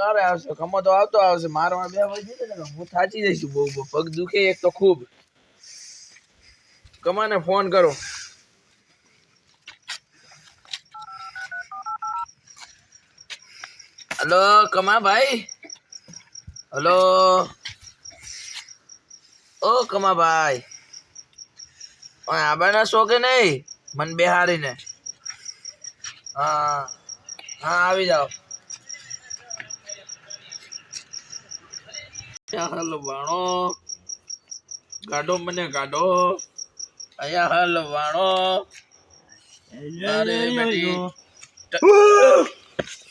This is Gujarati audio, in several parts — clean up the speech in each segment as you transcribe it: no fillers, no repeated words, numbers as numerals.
કારે આવશે ખમો તો આવતો આવશે મારવા બે વાગે ને હું થાચી જઈશું બહુ પગ દુખે એક તો ખૂબ કમાને ફોન કરો हेलो कमा भाई हेलो ओ कमा भाई आबाना शो के नहीं मन बिहारी ने हाँ हाँ આવી જાઓ હલવાણો ગાડો મને ગાડો આયા હલવાણો અરે બેટી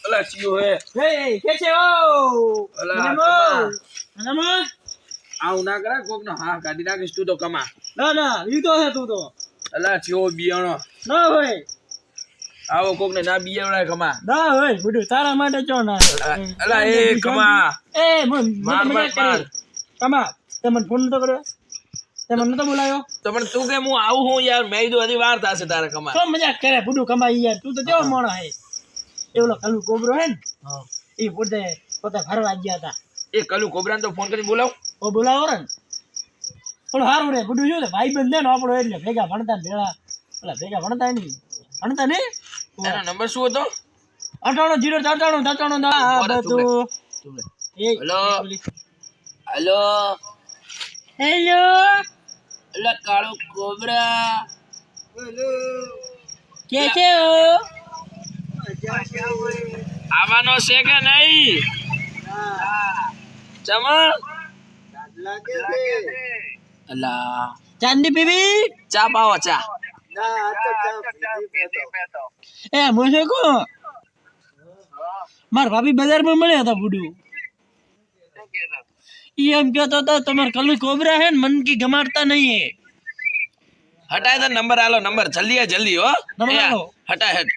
અલા ચિયો હે હે કેસે હો અલા નમો આવ ના કરા કોક નો હા કાઢી નાખીશ તું તો કમા ના ઈ તો હે તું તો અલા ચિયો બિયાણો ના હોય આવો કોક ને ના બિયાવડા કમા ના હોય બુડુ તારા માટે ચો ના અલા એ કમા એ મન માર કમા તમને ફોન તો કર્યો તમને નતો બોલાયો તમને તું કે હું આવું હું યાર મેં કીધું હજી વાર થાશે તારે કમા તો મજાક કરે બુડુ કમા યાર તું તો કેવો મોણો હે એવલો કલુ કોબરો હે ને હા એ પોતે ફરવા ગયા હતા એ કલુ કોબરાને તો ફોન કરીને બોલાવ ઓ બોલાવો ને થોડું સારું રે બુડુ શું ને ભાઈ બંધ ને આપણો એટલે ભેગા ભણતા ને ભેળા ઓલા ભેગા ભણતા ને એનો નંબર શું હતો 98 ના બધું હેલો હેલો હેલો અલા કાળો કોબરા હેલો કે છે ઓ આવવાનો છે કે નહીં ચમા લાગે છે અલા ચાંદી પીવી ચા પાવો ચા ના આ તો ચા પીતો એ મોસે કો માર ભાભી બજારમાં મળ્યા હતા બુડુ ઈ એમ કહેતો તો તમાર કલુ કોબરા હે ને મન કી ગમાડતા નહીં હે હટાય તો નંબર આલો નંબર જલ્દી હો નંબર આલો હટાય હટ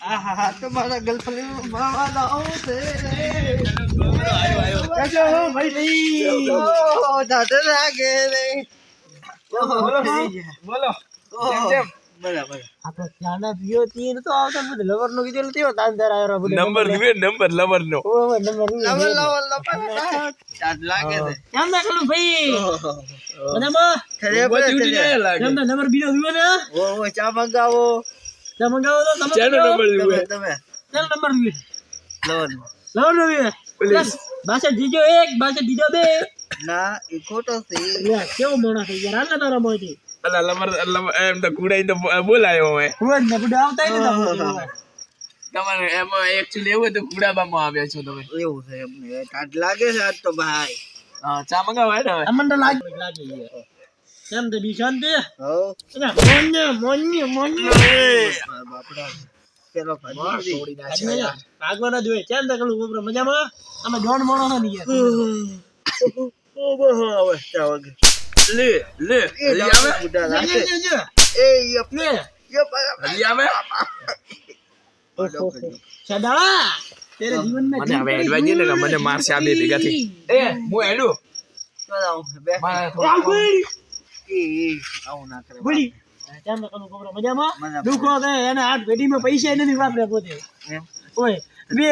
આહા તમારા ગર્લફ્રેન્ડ માવા દાઓ છે કેજો ભાઈ ઓ દાદા લાગે રે બોલો કેમ બરાબર આપણે ચાના પીઓ તીન તો આવતા બધે લવર નો કીધેલું તેવો તાંદર આવ્યો બધે નંબર લવર નો ઓ નંબર ચાટ લાગે છે કેમ ના કરું ભાઈ બરાબર ખરે લાગે કેમ ના નંબર બીજો દીવો ને ઓ ચા મંગાવો તો તમે ચાનો નંબર દીવો તમે ચાનો નંબર દીવો લવર નો બસ બાસે દીજો એક બાસે દીજો બે ના એ ખોટો છે લે કેવો મોણો છે યાર આના તારા મોઈથી અલા લવર એમ તો કુડાઈ તો બોલાયો હોય હું ને બુડા આવતા ને તમારે એમાં એક્ચ્યુઅલી એવું તો કુડાબામાં આવ્યા છો તમે એવું છે એમને કાટ લાગે છે આજ તો ભાઈ હા ચા મંગાવા હે હવે અમને લાગે કેમ તો શાંતિ હો એના મોન્ય બાપડા પેલો થોડી ના આગળ જોઈએ કેમ તો કલું ઉપર મજામાં અમે જોણ મોણો ન યાર ઓ બહુ આવે ચાવગે લે આવે બુડા લાગે એ યપને હજી આવે સદાળા તેરે જીવન મે મને હવે એડવાઇસ દે ને મને મારશે આ બે ભેગા થઈ એ હું હેડું ચલાવ બે આવું ના કરે બડી કેમ તો કનું કોબરો મજામાં દુખો કે એને આઠ પેઢીમાં પૈસા નથી વાપરે પોતે ઓય 2